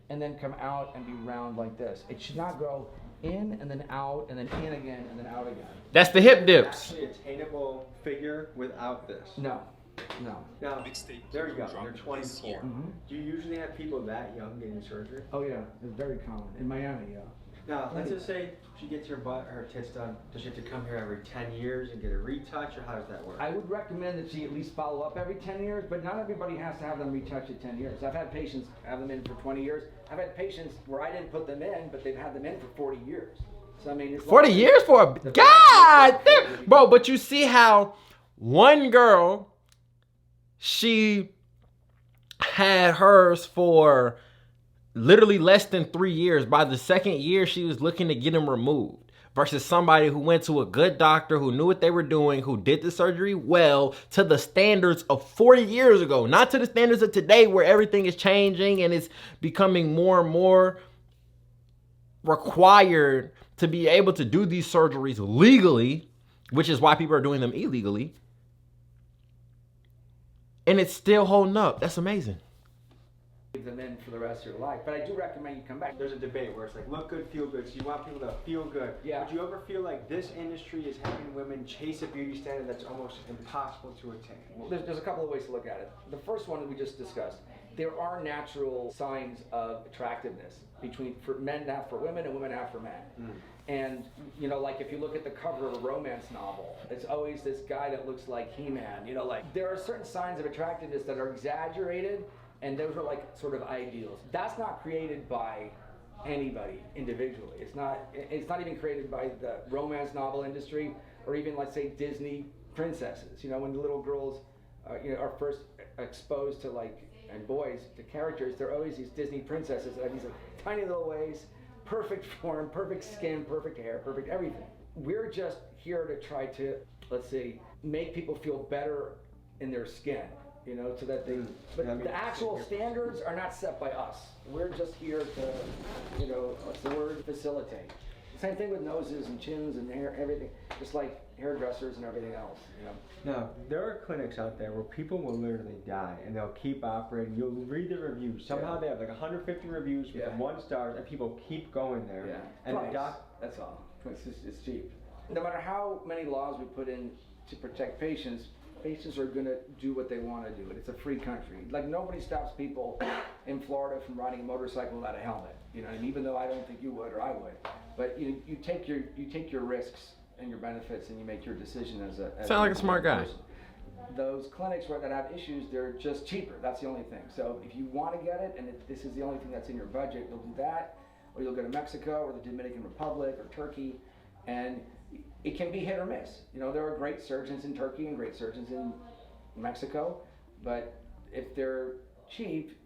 and then come out and be round like this. It should not go in and then out and then in again and then out again. That's the hip dips. Actually attainable figure without this. No. Now, there you go. You're 24. Do you usually have people that young getting surgery? Oh yeah, it's very common in Miami. Yeah. Now, let's just say she gets her butt, her tits done. Does she have to come here every 10 years and get a retouch, or how does that work? I would recommend that she at least follow up every 10 years, but not everybody has to have them retouched at 10 years. I've had patients have them in for 20 years. I've had patients where I didn't put them in, but they've had them in for 40 years. So I mean, it's 40 years for a God damn. Bro, but you see how one girl, she had hers for literally less than 3 years. By the second year, she was looking to get them removed. Versus somebody who went to a good doctor, who knew what they were doing, who did the surgery well, to the standards of 40 years ago. Not to the standards of today, where everything is changing and it's becoming more and more required to be able to do these surgeries legally, which is why people are doing them illegally. And it's still holding up. That's amazing. Leave them in for the rest of your life, but I do recommend you come back. There's a debate where it's like look good, feel good. So you want people to feel good. Yeah. Would you ever feel like this industry is having women chase a beauty standard that's almost impossible to attain? Well, there's a couple of ways to look at it. The first one we just discussed. There are natural signs of attractiveness for men to have for women and women to have for men. And you know, like if you look at the cover of a romance novel, it's always this guy that looks like He-Man. You know, like there are certain signs of attractiveness that are exaggerated, and those are like sort of ideals. That's not created by anybody individually. It's not even created by the romance novel industry, or even, let's say, Disney princesses. You know, when the little girls are first exposed to, like, and boys to characters, they're always these Disney princesses that have these like tiny little ways, perfect form, perfect skin, perfect hair, perfect everything. We're just here to try to, let's say, make people feel better in their skin. You know, so that they, but the actual standards are not set by us. We're just here to, you know, what's the word, facilitate. Same thing with noses and chins and hair, everything, just like hairdressers and everything else, you know. Now, there are clinics out there where people will literally die and they'll keep operating. You'll read the reviews. Somehow they have like 150 reviews with 1 star, and people keep going there. Yeah. And Price, that's all. It's cheap. No matter how many laws we put in to protect patients are going to do what they want to do. It's a free country. Like, nobody stops people in Florida from riding a motorcycle without a helmet. You know, and even though I don't think you would or I would, but you take your risks and your benefits, and you make your decision as a. Sound like a smart guy. Person. Those clinics that have issues, they're just cheaper. That's the only thing. So if you want to get it, and if this is the only thing that's in your budget, you'll do that, or you'll go to Mexico or the Dominican Republic or Turkey, and it can be hit or miss. You know, there are great surgeons in Turkey and great surgeons in Mexico, but if they're cheap,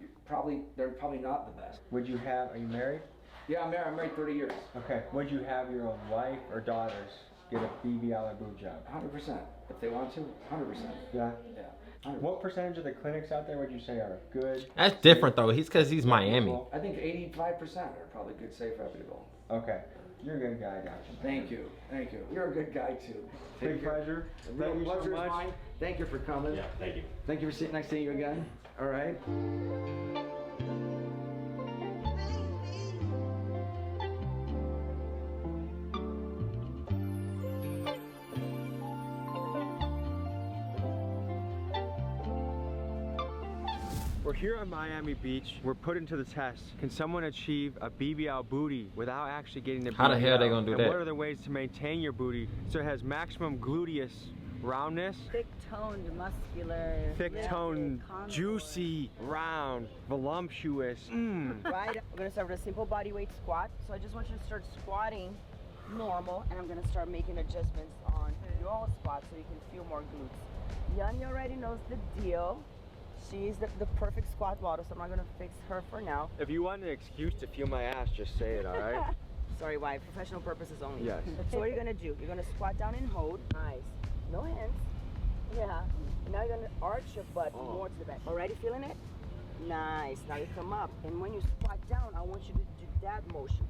they're probably not the best. Would you have, are you married? Yeah, I'm married. I'm married 30 years. Okay. Would you have your own wife or daughters get a BBL or boob job? 100%. If they want to, 100%. Yeah? Yeah. 100%. What percentage of the clinics out there would you say are good? That's different though. Because he's Miami. I think 85% are probably good, safe, reputable. Okay. You're a good guy, Doctor. Thank you. Thank you. You're a good guy too. Big pleasure. Thank you so much. Mine. Thank you for coming. Yeah, thank you. Thank you for sitting next to you again. All right. We're here on Miami Beach. We're put into the test. Can someone achieve a BBL booty without actually getting the BBL? How the hell are they gonna do and that? What are the ways to maintain your booty so it has maximum gluteus roundness? Thick-toned, muscular. Thick-toned, juicy, round, voluptuous. Right? We're gonna start with a simple body weight squat. So I just want you to start squatting normal, and I'm gonna start making adjustments on your squat so you can feel more glutes. Yanni already knows the deal. She's the perfect squat model, so I'm not gonna fix her for now. If you want an excuse to feel my ass, just say it, all right? Sorry, wife. Professional purposes only. Yes. So what you're gonna do? You're gonna squat down and hold. Nice. No hands. Yeah. Now you're gonna arch your butt more to the back. Already feeling it? Nice. Now you come up, and when you squat down, I want you to do that motion.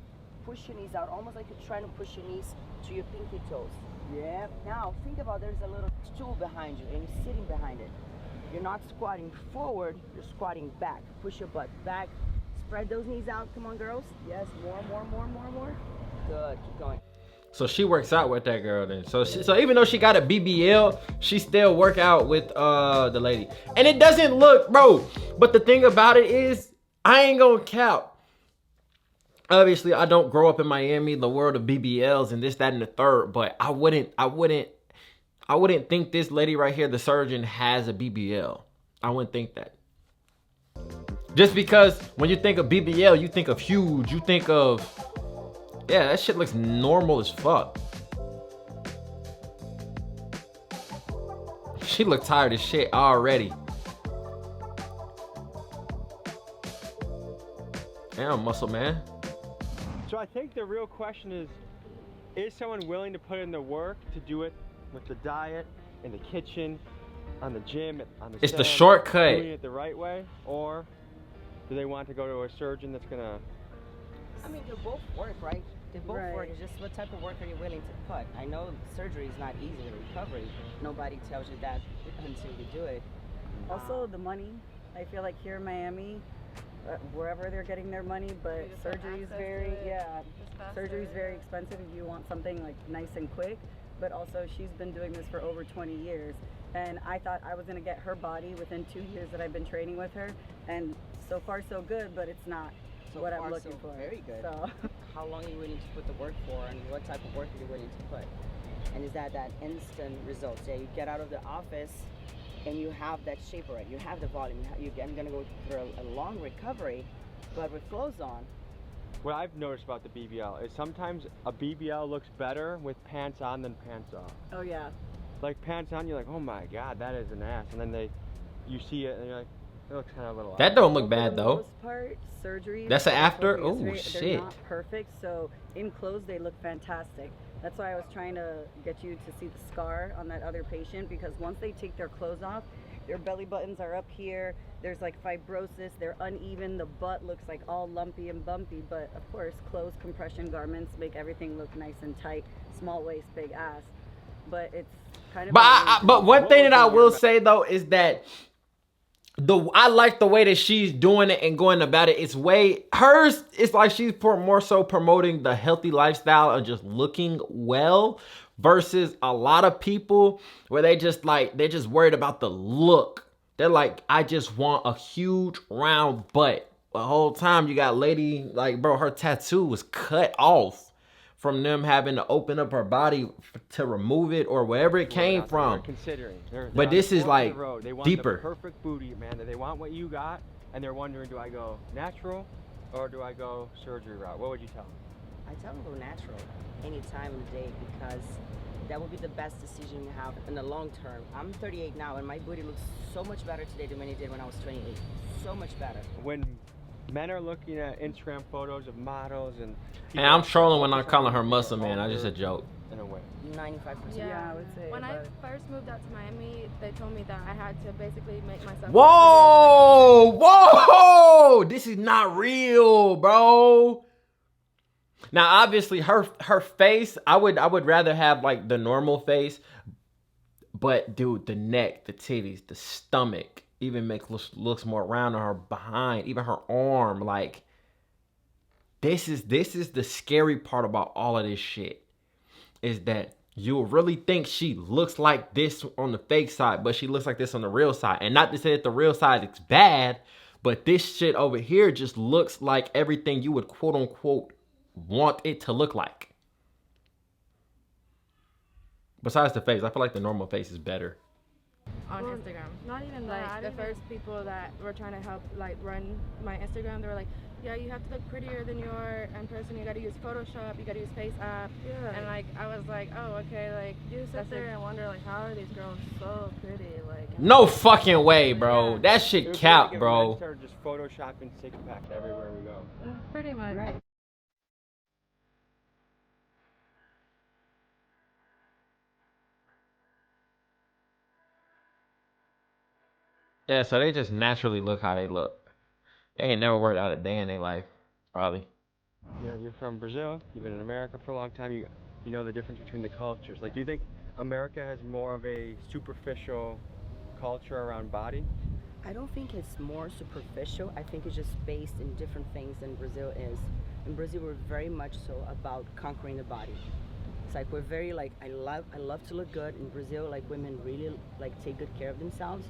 Push your knees out, almost like you're trying to push your knees to your pinky toes. Yeah. Now think about there's a little stool behind you, and you're sitting behind it. You're not squatting forward, you're squatting back. Push your butt back. Spread those knees out. Come on, girls. Yes, more. Good, keep going. So she works out with that girl then. So even though she got a BBL, she still work out with the lady. And it doesn't look, bro. But the thing about it is, I ain't gonna count. obviously I don't grow up in Miami, the world of BBLs and this, that, and the third, but I wouldn't think this lady right here, the surgeon, has a BBL. I wouldn't think that. Just because when you think of BBL, you think of huge, you think of, yeah, that shit looks normal as fuck. She looked tired as shit already. Damn, muscle man. So I think the real question is someone willing to put in the work to do it with the diet, in the kitchen, on the gym, on the It's the stand, shortcut. doing it the right way, or do they want to go to a surgeon that's gonna... I mean, they both work, right? They both work. It's just what type of work are you willing to put? I know surgery is not easy, the recovery. Nobody tells you that until you do it. Also, the money. I feel like here in Miami, wherever they're getting their money, but surgery is very, surgery is very expensive if you want something like nice and quick. But also, she's been doing this for over 20 years, and I thought I was gonna get her body within 2 years that I've been training with her, and so far so good, but it's not what I'm looking for. Very good. So. How long are you willing to put the work for, and what type of work are you willing to put? And is that instant results? Yeah, you get out of the office and you have that shape already. You have the volume. I'm gonna go through a long recovery, but with clothes on. What I've noticed about the BBL is sometimes a BBL looks better with pants on than pants off. Oh yeah. Like pants on, you're like, oh my god, that is an ass, and then you see it and you're like, it looks kind of a little. That don't look bad though. For the most part, surgeries. That's an after. Oh Oh shit. They're not perfect, so in clothes they look fantastic. That's why I was trying to get you to see the scar on that other patient, because once they take their clothes off, their belly buttons are up here. There's like fibrosis. They're uneven. The butt looks like all lumpy and bumpy. But of course, clothes, compression garments make everything look nice and tight. Small waist, big ass. But it's kind of. But one thing that I will say though is that I like the way that she's doing it and going about it. It's hers. It's like she's more so promoting the healthy lifestyle and just looking well, versus a lot of people where they're just worried about the look. They're like, I just want a huge round butt. The whole time you got lady, like, bro, her tattoo was cut off from them having to open up her body to remove it or wherever it came from. Considering. But this is like they want deeper. The perfect booty, man. They want what you got, and they're wondering, do I go natural or do I go surgery route? What would you tell them? I tell them go natural any time of the day, because that will be the best decision you have in the long term. I'm 38 now, and my booty looks so much better today than when it did when I was 28. So much better. When men are looking at Instagram photos of models and I'm trolling when I'm calling her muscle man. I just a joke. In a way. 95%. Yeah, I would say. When I first moved out to Miami, they told me that I had to basically make myself. Whoa, whoa! This is not real, bro. Now, obviously, her face, I would rather have like the normal face, but dude, the neck, the titties, the stomach, even looks more round on her behind, even her arm. Like, this is the scary part about all of this shit, is that you'll really think she looks like this on the fake side, but she looks like this on the real side. And not to say that the real side is bad, but this shit over here just looks like everything you would quote unquote want it to look like. Besides the face, I feel like the normal face is better. On Instagram. Not even like the first people that were trying to help like run my Instagram, they were like, yeah, you have to look prettier than you are in person. You got to use Photoshop. You got to use Face App. Yeah. And like I was like, oh, okay. Like you sit there and wonder like, how are these girls so pretty? Like No fucking way, bro. That shit cap, Like bro. men start just photoshopping six packs everywhere we go. Pretty much. Right. Yeah, so they just naturally look how they look. They ain't never worked out a day in their life, probably. You know, you're from Brazil. You've been in America for a long time. You know the difference between the cultures. Like, do you think America has more of a superficial culture around body? I don't think it's more superficial. I think it's just based in different things than Brazil is. In Brazil, we're very much so about conquering the body. It's like we're very like I love to look good. In Brazil, like women really like take good care of themselves.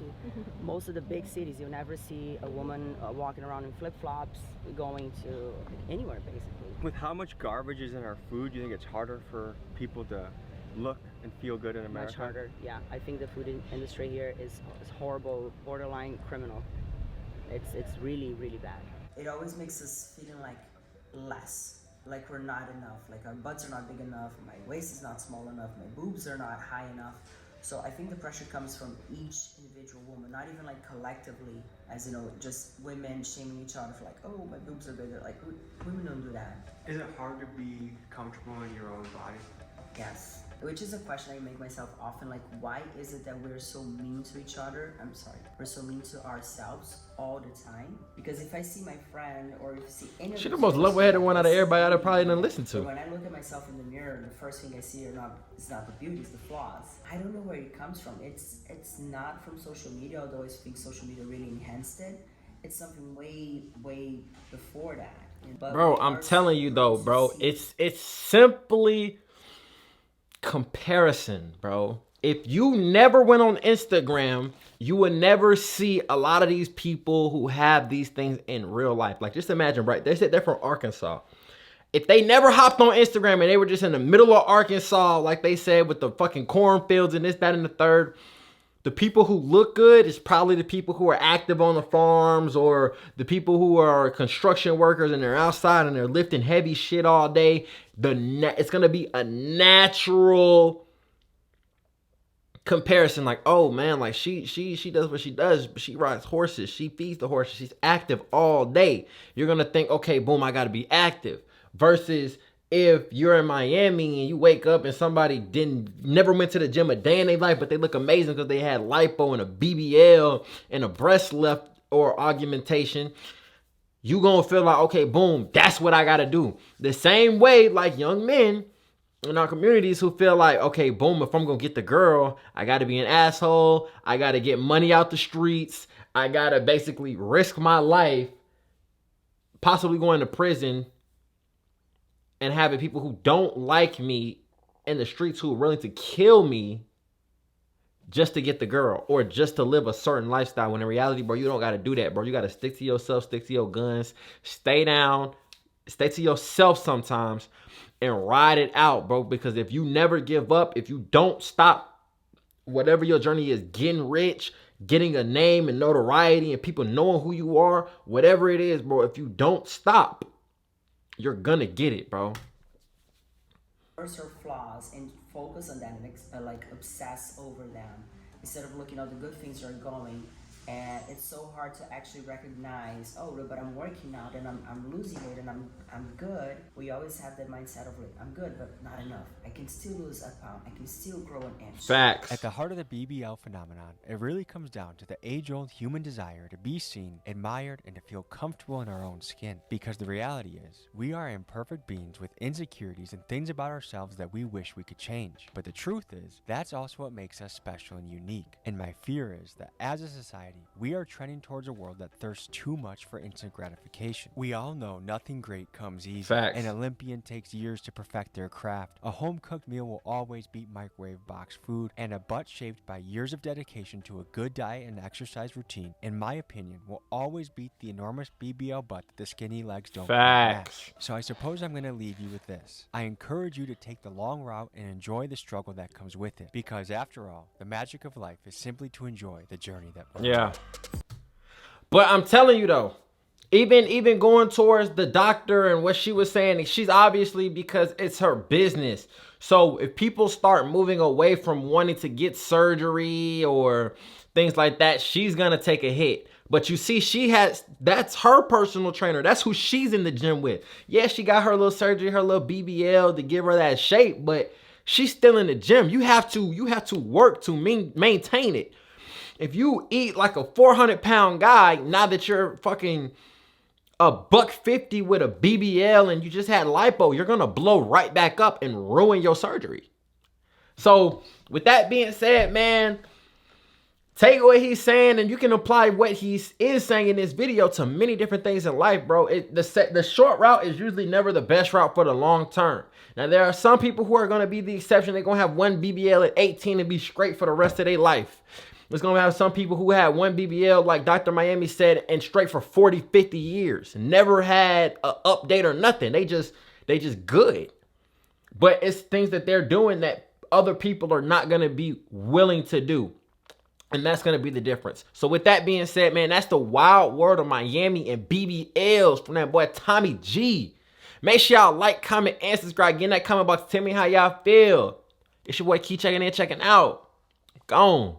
Most of the big cities, you'll never see a woman walking around in flip-flops going to anywhere basically. With how much garbage is in our food, do you think it's harder for people to look and feel good in America? Much harder, yeah. I think the food industry here is horrible, borderline criminal. It's really, really bad. It always makes us feeling like less, like we're not enough, like our butts are not big enough, my waist is not small enough, my boobs are not high enough. So I think the pressure comes from each individual woman, not even like collectively, as you know, just women shaming each other for like, oh, my boobs are bigger. Like, women don't do that. Is it hard to be comfortable in your own body? Yes. Which is a question I make myself often, like, why is it that we're so mean to each other? I'm sorry, we're so mean to ourselves all the time? Because if I see my friend, or if I see any of She the most level-headed one out of everybody I'd probably done listen to. When I look at myself in the mirror, the first thing I see is not the beauty, it's the flaws. I don't know where it comes from. It's not from social media, although I think social media really enhanced it. It's something way, way before that. But bro, I'm telling you though, bro, it's simply comparison, bro. If you never went on Instagram, you would never see a lot of these people who have these things in real life. Like, just imagine, right? They said they're from Arkansas. If they never hopped on Instagram and they were just in the middle of Arkansas, like they said, with the fucking cornfields and this, that, and the third, the people who look good is probably the people who are active on the farms, or the people who are construction workers and they're outside and they're lifting heavy shit all day. It's going to be a natural comparison. Like, oh man, like she does what she does. She rides horses. She feeds the horses. She's active all day. You're going to think, okay, boom, I got to be active. Versus if you're in Miami and you wake up and somebody never went to the gym a day in their life, but they look amazing because they had lipo and a BBL and a breast lift or augmentation, you gonna feel like, okay, boom, that's what I gotta do. The same way, like young men in our communities who feel like, okay, boom, if I'm gonna get the girl, I gotta be an asshole. I gotta get money out the streets. I gotta basically risk my life, possibly going to prison, and having people who don't like me in the streets who are willing to kill me just to get the girl or just to live a certain lifestyle. When in reality, bro, you don't got to do that, bro. You got to stick to yourself, stick to your guns, stay down, stay to yourself sometimes, and ride it out, bro. Because if you never give up, if you don't stop whatever your journey is, getting rich, getting a name and notoriety and people knowing who you are, whatever it is, bro, if you don't stop, you're gonna get it, bro. First her flaws and focus on them and like obsess over them instead of looking at the good things that are going. And it's so hard to actually recognize, oh, but I'm working out and I'm losing weight and I'm good. We always have that mindset of like, I'm good, but not enough. I can still lose a pound. I can still grow an inch. Facts. At the heart of the BBL phenomenon, it really comes down to the age-old human desire to be seen, admired, and to feel comfortable in our own skin. Because the reality is, we are imperfect beings with insecurities and things about ourselves that we wish we could change. But the truth is, that's also what makes us special and unique. And my fear is that as a society, we are trending towards a world that thirsts too much for instant gratification. We all know nothing great comes easy. Facts. An Olympian takes years to perfect their craft. A home-cooked meal will always beat microwave box food, and a butt shaped by years of dedication to a good diet and exercise routine, in my opinion, will always beat the enormous BBL butt that the skinny legs don't Facts. match. So I suppose I'm going to leave you with this. I encourage you to take the long route and enjoy the struggle that comes with it, because after all, the magic of life is simply to enjoy the journey that brings. Yeah. But I'm telling you though, even going towards the doctor and what she was saying, she's obviously, because it's her business. So if people start moving away from wanting to get surgery or things like that, she's gonna take a hit. But you see, that's her personal trainer. That's who she's in the gym with. Yeah, she got her little surgery, her little BBL to give her that shape, but she's still in the gym. You have to work to maintain it. If you eat like a 400-pound guy, now that you're fucking $150 with a BBL and you just had lipo, you're gonna blow right back up and ruin your surgery. So with that being said, man, take what he's saying and you can apply what he is saying in this video to many different things in life, bro. The short route is usually never the best route for the long term. Now, there are some people who are going to be the exception. They're going to have one BBL at 18 and be straight for the rest of their life. There's going to have some people who had one BBL, like Dr. Miami said, and straight for 40, 50 years. Never had an update or nothing. They just good. But it's things that they're doing that other people are not going to be willing to do. And that's going to be the difference. So with that being said, man, that's the wild world of Miami and BBLs from that boy Tommy G. Make sure y'all like, comment, and subscribe. Get in that comment box. Tell me how y'all feel. It's your boy Key checking in, checking out. Gone.